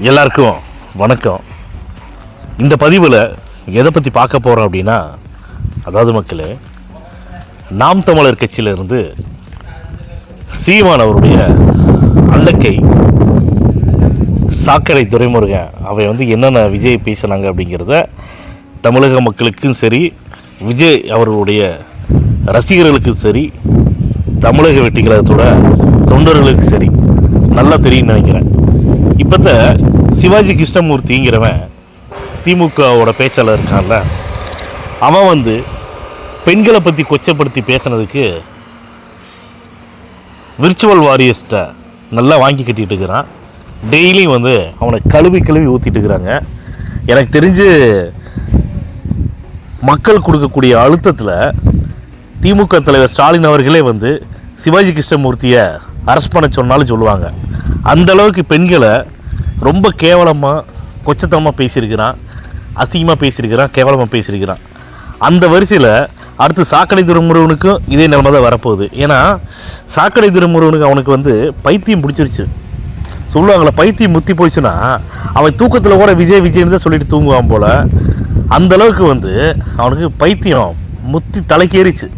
எல்லாருக்கும் வணக்கம். இந்த பதிவில் எதை பற்றி பார்க்க போகிறோம் அப்படின்னா, அதாவது மக்களே, நாம் தமிழர் கட்சியிலிருந்து சீமான் அவருடைய அல்லக்கை சாக்கடை துரைமுருகன் அவை என்னென்ன விஜய் பேசினாங்க அப்படிங்கிறத தமிழக மக்களுக்கும் சரி, விஜய் அவர்களுடைய ரசிகர்களுக்கும் சரி, தமிழக வெற்றி கழகத்தோட தொண்டர்களுக்கும் சரி நல்லா தெரியும்னு நினைக்கிறேன். இப்போத்த சிவாஜி கிருஷ்ணமூர்த்திங்கிறவன் திமுகவோட பேச்சாளர் இருக்கான்ல, அவன் பெண்களை பற்றி கொச்சப்படுத்தி பேசுனதுக்கு விர்ச்சுவல் வாரியர்ஸ்ட்டை நல்லா வாங்கி கட்டிகிட்டு இருக்கிறான். டெய்லியும் அவனை கழுவி ஊற்றிட்டு இருக்கிறாங்க. எனக்கு தெரிஞ்சு மக்கள் கொடுக்கக்கூடிய அழுத்தத்தில் திமுக தலைவர் ஸ்டாலின் அவர்களே சிவாஜி கிருஷ்ணமூர்த்தியை அரெஸ்ட் பண்ண சொன்னாலும் சொல்லுவாங்க. அந்தளவுக்கு பெண்களை ரொம்ப கேவலமாக கொச்சத்தனமாக பேசியிருக்கிறான், அசிங்கமாக பேசியிருக்கிறான், கேவலமாக பேசியிருக்கிறான். அந்த வரிசையில் அடுத்து சாக்கடை துரைமுருகனுக்கும் இதே நிலைமை தான் வரப்போகுது. ஏன்னா சாக்கடை துரைமுருகனுக்கு அவனுக்கு பைத்தியம் பிடிச்சிருச்சு. சொல்லுவாங்களே, பைத்தியம் முத்தி போயிடுச்சுன்னா அவன் தூக்கத்தில் கூட விஜய்னு தான் சொல்லிட்டு தூங்குவான் போல். அந்தளவுக்கு அவனுக்கு பைத்தியம் முத்தி தலைக்கேறிச்சு.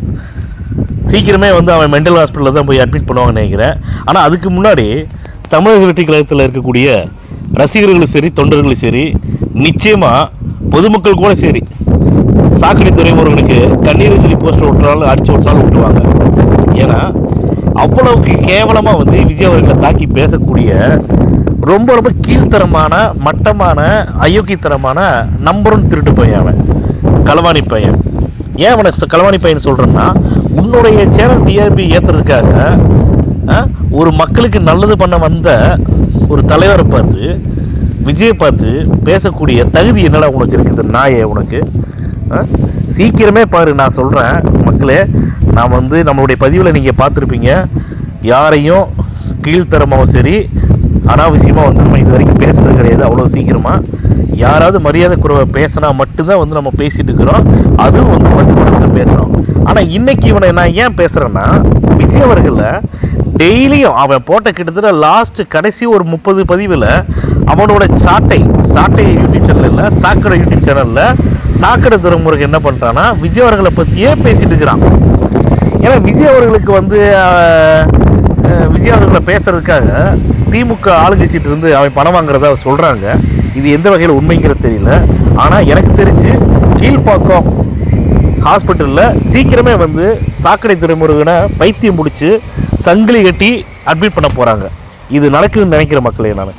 சீக்கிரமே அவன் மென்டல் ஹாஸ்பிட்டலில் தான் போய் அட்மிட் பண்ணுவாங்கன்னு நினைக்கிறேன். ஆனால் அதுக்கு முன்னாடி தமிழக வெற்றி கழகத்தில் இருக்கக்கூடிய ரசிகர்களும் சரி, தொண்டர்களும் சரி, நிச்சயமாக பொதுமக்கள் கூட சரி, சாக்கடை துரைமுருகனுக்கு கண்ணீர் சொல்லி போஸ்டர் ஓட்டுறாலும் அடித்து ஓட்டினாலும் விட்டுவாங்க. ஏன்னா அவ்வளவுக்கு கேவலமாக விஜய் அவர்களை தாக்கி பேசக்கூடிய ரொம்ப ரொம்ப கீழ்த்தரமான, மட்டமான, அயோக்கியத்தனமான நம்பர் 1 திருட்டு பையன் அவன், களவாணி பையன். ஏன் அவனை களவாணி பையன் சொல்கிறேன்னா, உன்னுடைய சேனல் டிஆர்பி ஏற்றுறதுக்காக ஒரு மக்களுக்கு நல்லது பண்ண வந்த ஒரு தலைவரை பார்த்து, விஜயை பார்த்து பேசக்கூடிய தகுதி என்னடா உனக்கு இருக்குது? நாயே உனக்கு. சீக்கிரமே பாரு, நான் சொல்கிறேன் மக்களே. நான் நம்மளுடைய பதிவில் நீங்கள் பார்த்துருப்பீங்க, யாரையும் கீழ்த்தரமாகவும் சரி, அனாவசியமாக நம்ம இது வரைக்கும் பேசுகிறது கிடையாது. அவ்வளோ சீக்கிரமாக யாராவது மரியாதை குறைவை பேசினா மட்டும்தான் நம்ம பேசிகிட்டு இருக்கிறோம். அதுவும் மட்டும் பேசுகிறோம். ஆனால் இன்றைக்கி இவனை நான் ஏன் பேசுகிறேன்னா, விஜய் அவர்களில் டெய்லியும் அவன் போட்ட கிட்டத்தட்ட கடைசி ஒரு 30 பதிவில் அவனோட சாட்டை யூடியூப் சேனல் இல்லை, சாக்கடை யூடியூப் சேனலில் சாக்கடை துரைமுருகன் என்ன பண்ணுறான்னா, விஜய் அவர்களை பற்றியே பேசிகிட்டு இருக்கிறான். ஏன்னா விஜய் அவர்களுக்கு விஜய் அவர்களை பேசுறதுக்காக திமுக ஆளுங்கட்சிட்டு இருந்து அவன் பணம் வாங்குறதா சொல்கிறாங்க. இது எந்த வகையில் உண்மைங்கிறது தெரியல. ஆனால் எனக்கு தெரிஞ்சு கீழ்ப்பாக்கம் ஹாஸ்பிட்டலில் சீக்கிரமே சாக்கடை துரைமுருகனை பைத்தியம் முடித்து சங்கிலி கட்டி அட்மிட் பண்ண போகிறாங்க. இது நடக்குதுன்னு நினைக்கிற மக்களே நான்.